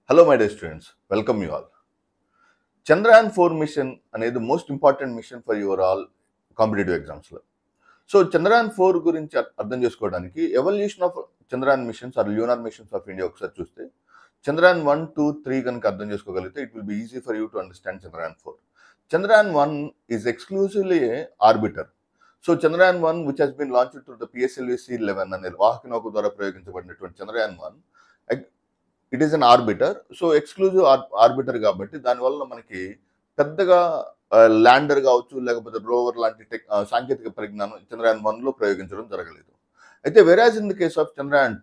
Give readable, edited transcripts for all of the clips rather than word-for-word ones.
Hello, my dear students. Welcome you all. Chandrayaan 4 mission అనేది most important mission for your all competitive ఎగ్జామ్స్లో. So Chandrayaan 4 గురించి అర్థం చేసుకోవడానికి evolution of Chandrayaan missions or lunar missions of India ఒకసారి చూస్తే చంద్రయాన్ 1, 2, 3 కనుక అర్థం చేసుకోగలిగితే it will be easy for you to understand Chandrayaan 4. Chandrayaan 1 is exclusively orbiter. So Chandrayaan 1 which has been launched through the PSLV C-11 అనే వాహక నౌక ద్వారా ప్రయోగించబడినటువంటి Chandrayaan 1 it is an orbiter. So exclusive orbiter కాబట్టి దానివల్ల మనకి పెద్దగా ల్యాండర్ కావచ్చు లేకపోతే రోవర్ లాంటి సాంకేతిక పరిజ్ఞానం చంద్రయాన్ 1లో ప్రయోగించడం జరగలేదు. అయితే whereas in the case of Chandrayaan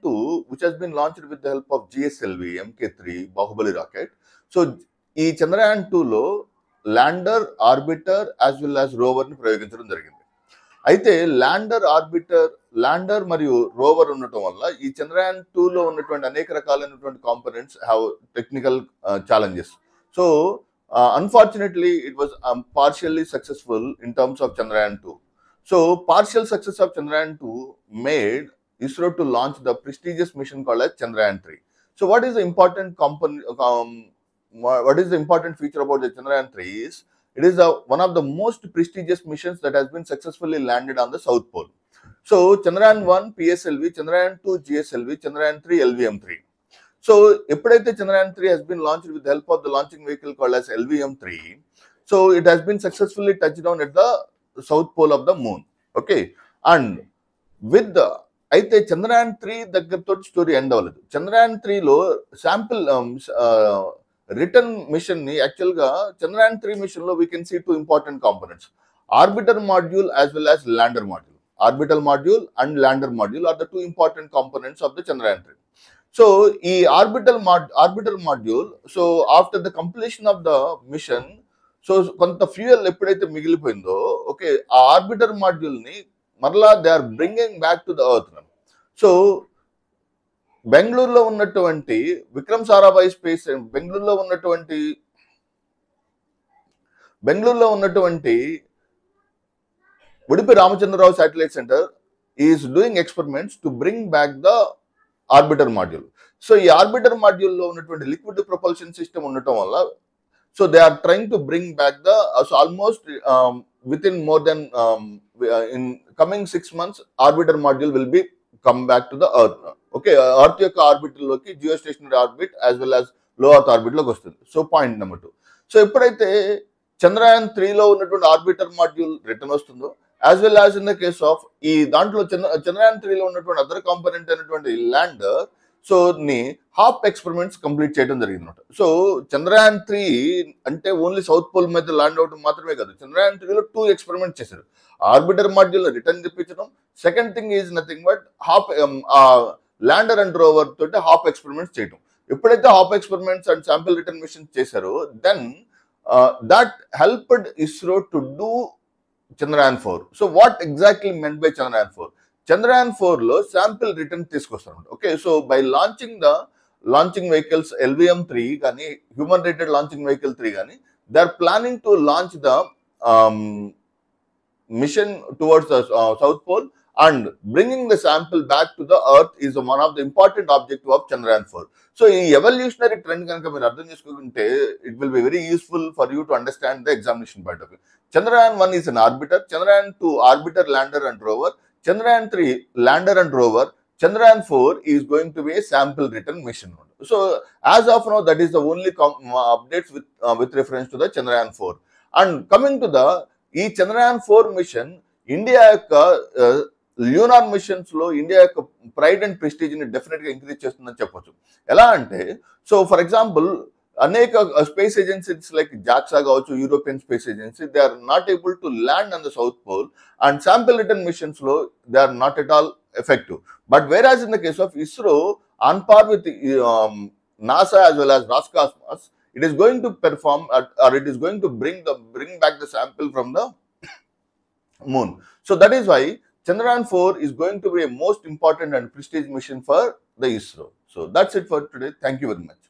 2 which has been launched with the help of GSLV MK3 Baahubali rocket. So ఈ చంద్రయాన్ 2లో lander, orbiter as well as rover ని ప్రయోగించడం జరిగింది. అయితే ల్యాండర్ మరియు రోవర్ ఉండటం వల్ల ఈ చంద్రయాన్ 2లో ఉన్నటువంటి అనేక రకాలైనటువంటి components have technical challenges. So unfortunately it was partially successful in terms of Chandrayaan 2. So partial success of Chandrayaan 2 made ISRO to launch the prestigious mission called as Chandrayaan 3. So what is the important feature about the Chandrayaan 3 is it is one of the most prestigious missions that has been successfully landed on the South Pole. So Chandrayaan 1 PSLV, Chandrayaan 2 GSLV, Chandrayaan 3 LVM-3. So ఎప్పుడైతే Chandrayaan 3 has been launched with the help of the launching vehicle called as LVM-3, so it has been successfully touched down at the South Pole of the moon. Okay, and with the అయితే Chandrayaan 3 దగ్గరతో story end అవ్వలేదు. చంద్రయాన్ 3లో sample return mission ని actual గా Chandrayaan 3 mission లో we can see 2 important components, orbiter module as well as lander module. Orbital module and lander module are the 2 important components of the Chandrayaan 3. So ఈ orbital module, so after the completion of the mission, so కొంత fuel ఎప్పుడైతే మిగిలిపోయిందో, okay, ఆ orbiter module ని మరలా they are bringing back to the earth. So బెంగళూరులో ఉన్నటువంటి Vikram Sarabhai space, బెంగళూరులో ఉన్నటువంటి Udupi Ramachandra Rao satellite centre is doing experiments to bring back the orbiter module. So ఈ ఆర్బిటర్ మాడ్యూల్లో ఉన్నటువంటి లిక్విడ్ ప్రొపల్షన్ సిస్టమ్ ఉండటం వల్ల, so they are trying to bring back the almost within more than in coming 6 months orbiter module will be come back to the earth. Okay, earth యొక్క orbit లోకి geostationary orbit as well as low earth orbit లోకి వస్తుంది. So point number 2. So ఎప్పుడైతే చంద్రయాన్ 3లో ఉన్నటువంటి orbiter module return వస్తుందో, as well as in the case of ఈ దాంట్లో చంద్రయాన్ 3లో ఉన్నటువంటి అదర్ కాంపోనెంట్ అయినటువంటి ల్యాండర్, సో ని హాప్ ఎక్స్పెరిమెంట్స్ కంప్లీట్ చేయడం జరిగింది అనమాట. సో చంద్రయాన్ 3 అంటే ఓన్లీ సౌత్ పోల్ మీద ల్యాండ్ అవడం మాత్రమే కాదు, చంద్రయాన్ 3లో 2 ఎక్స్పెరిమెంట్స్ చేశారు. ఆర్బిటర్ మాడ్యూల్ రిటర్న్ తెప్పించడం, second thing is nothing but hop lander and rover తోటి హాప్ ఎక్స్పెరిమెంట్స్ చేయడం. ఎప్పుడైతే hop experiments and sample return missions చేశారో, then that helped ISRO to do Chandrayaan 4. So what exactly meant by Chandrayaan 4? Chandrayaan 4లో sample return తీసుకొస్తారు. Okay, so by launching vehicles LVM-3 కానీ human rated launching vehicle 3 కానీ they are planning to launch the mission towards the South Pole and bringing the sample back to the earth is one of the important objective of Chandrayaan 4. So in evolutionary trend kanaka meer ardham chesukunte, it will be very useful for you to understand the examination point of view. Chandrayaan 1 is an orbiter, Chandrayaan 2 orbiter, lander and rover, Chandrayaan 3 lander and rover, Chandrayaan 4 is going to be a sample return mission. So as of now, that is the only updates with reference to the Chandrayaan 4. And coming to the ఈ Chandrayaan 4 mission India యొక్క lunar missions లో India యొక్క pride and prestige ని definite గా increase చేస్తుందని చెప్పొచ్చు. ఎలా అంటే, సో ఫర్ ఎగ్జాంపుల్ అనేక స్పేస్ ఏజెన్సీస్ లైక్ జాక్సా కావచ్చు, European space agency, they are not able to land on the south pole and sample return missions లో they are not at all effective. But whereas in the case of ISRO on par with NASA as well as Roscosmos, it is going to perform or it is going to bring back the sample from the moon. So that is why Chandrayaan 4 is going to be a most important and prestigious mission for the ISRO. So that's it for today. Thank you very much.